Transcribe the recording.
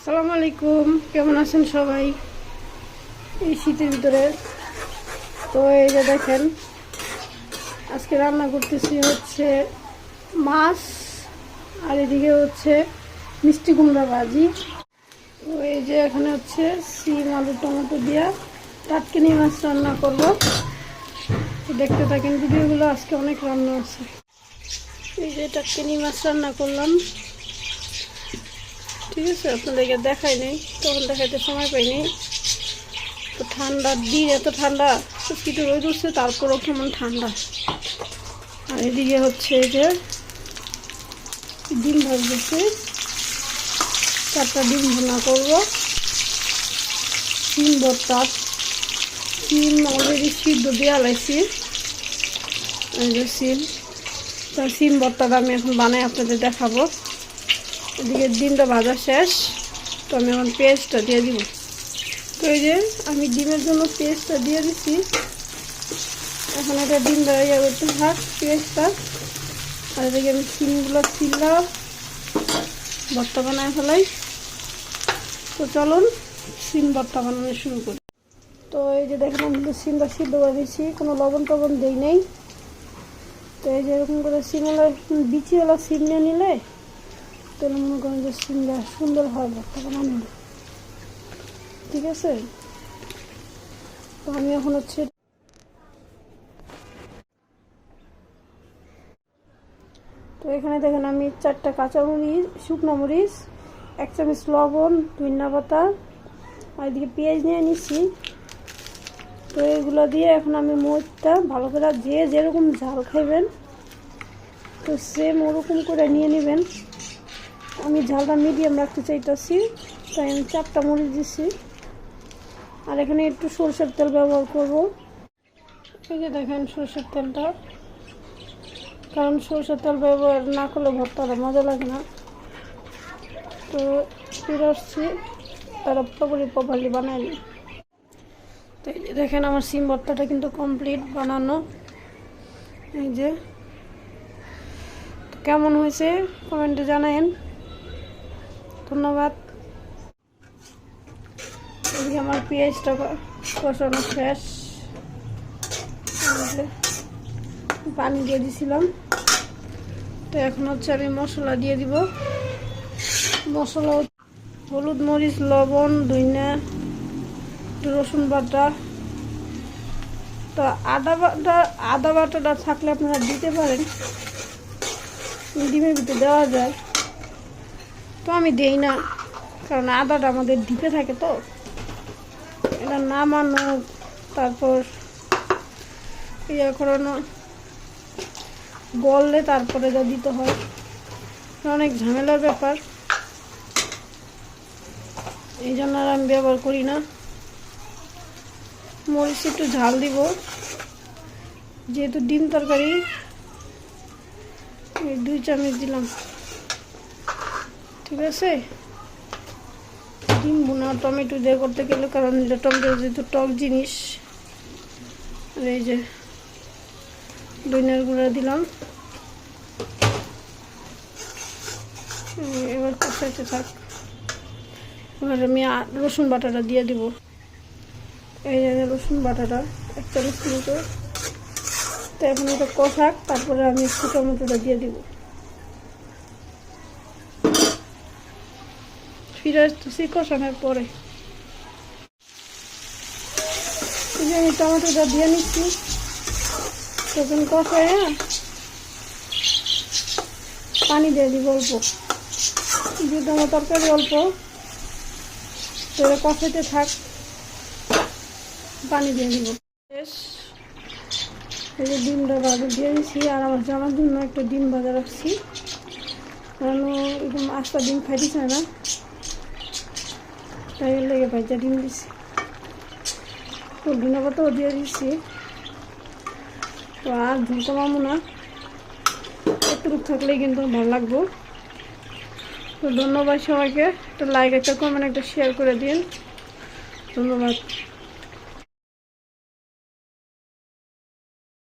আসসালামু আলাইকুম, কেমন আছেন সবাই এই শীতের ভিতরে? তো এই যে দেখেন, আজকে রান্না করতেছি হচ্ছে মাছ, আর এদিকে হচ্ছে মিষ্টি কুমড়া ভাজি। তো এই যে এখানে হচ্ছে সিম আলু টমেটো দিয়া টাটকিনি মাছ রান্না করব। তো দেখতে থাকেন ভিডিওগুলো, আজকে অনেক রান্না আছে। এই যে টাটকিনি মাছ রান্না করলাম, ঠিক আছে, আপনাদেরকে দেখাই নেই, তখন দেখাইতে সময় পাইনি। তো ঠান্ডার দিন, এত ঠান্ডা, কিছু রোদ উঠছে তারপরও কেমন ঠান্ডা। আর এদিকে হচ্ছে এই যে ডিম ভাজতেছি, 4টা ডিম ভুনা করবো। সিম ভর্তা, সিম অলরেডি সিদ্ধ দিয়ে লাইছি। এই যে সিম, তো সিম ভর্তাটা আমি এখন বানাই আপনাদের দেখাবো। এদিকে ডিমটা ভাজা শেষ, তো আমি এখন পেঁয়াজটা দিয়ে দিব। তো এই যে আমি ডিমের জন্য পেঁয়াজটা দিয়ে দিচ্ছি। এখন এটা ডিম ইয়ে করতে থাক পেঁয়াজটা। আর এদিকে আমি সিমগুলো ছিললাম, ভর্তা বানায় ফেলাই। তো চলুন সিম ভর্তা বানানো শুরু করি। তো এই যে দেখেন, আমি কিন্তু সিমটা সিদ্ধ করে দিচ্ছি, কোনো লবণ টবণ দিই নেই। তো এই যে এরকম করে সিমওয়ালা বিচিওয়ালা সিম নিয়ে নিলে তাহলে মনে করেন যে সিমটা সুন্দর হয় ভর্তা বানানো, ঠিক আছে। তো আমি এখন হচ্ছে তো এখানে দেখেন আমি 4টা কাঁচামরিচ, শুকনো মরিচ, 1 চামচ লবণ, ধনিয়া পাতা, আর এদিকে পেঁয়াজ নিয়ে নিচ্ছি। তো এগুলো দিয়ে এখন আমি মরিচটা ভালো করে, যে যেরকম ঝাল খাইবেন তো সেম ওরকম করে নিয়ে নেবেন। আমি ঝালটা মিডিয়াম রাখতে চাইতেছি, তাই আমি 4টা মরিচ দিচ্ছি। আর এখানে একটু সরষের তেল ব্যবহার করব। এই যে দেখেন সরষের তেলটা, কারণ সরষের তেল ব্যবহার না করলে ভর্তাটা মজা লাগে না। তো ফিরে আসছি, তারা পুরোপুরি প্রপারলি বানাই নিই। তো এই যে দেখেন আমার সিম ভর্তাটা কিন্তু কমপ্লিট বানানো। এই যে কেমন হয়েছে কমেন্টে জানায়েন, ধন্যবাদ। এদিকে আমার পেঁয়াজটা কষানো শেষ, পানি দিয়ে দিছিলাম। তো এখন হচ্ছে আমি মশলা দিয়ে দিব। মশলা হলুদ, মরিচ, লবণ, ধনিয়া, রসুন বাটা। তো আদা বাটাটা থাকলে আপনারা দিতে পারেন, ডিমের ভিতরে দেওয়া যায়। তো আমি দেই না, কারণ আদাটা আমাদের ডিপে থাকে, তো এটা নামানো তারপর ইয়ে করানো গললে তারপরে যা দিতে হয়, অনেক ঝামেলার ব্যাপার। এই জন্য আর আমি ব্যবহার করি না। মরিচ একটু ঝাল দিব, যেহেতু ডিম তরকারি। 2 চামচ দিলাম, ঠিক আছে। ডিম ভুনা টমেটো দিয়ে করতে গেলে, কারণ এটা টমেটো যেহেতু টক জিনিস। আর এই যে ধনিয়ার গুঁড়া দিলাম। এবার কষাইতে থাক। এবার আমি রসুন বাটাটা দিয়ে দিব। এই যে রসুন বাটাটা 1 চামচ মতো। তো এখন এটা কষাক, তারপরে আমি একটু টমেটোটা দিয়ে দিব। ফিরে আসতেছি কষানোর পরে। এই যে আমি টমেটোটা দিয়ে নিচ্ছি, তখন কষায় পানি দিয়ে দিব অল্প, যেহেতু আমার তরকারি অল্প। তো এটা কষাইতে থাক, পানি দিয়ে দিব। বেশ, এই যে ডিমটা ভাজা দিয়ে দিচ্ছি। আর আমার জামার জন্য একটা ডিম ভাজা রাখছি, কারণ একদম আস্তা ডিম খাইতে চায় না, তাই লেগে ভাজা ডিম দিচ্ছি। তো ধনিয়া পাতাও দিয়ে দিচ্ছি। তো আর ঝুল কমাবো না, এতটুকু থাকলেই কিন্তু ভালো লাগবো। তো ধন্যবাদ সবাইকে। একটা লাইক, একটা কমেন্ট, একটা শেয়ার করে দিন। ধন্যবাদ।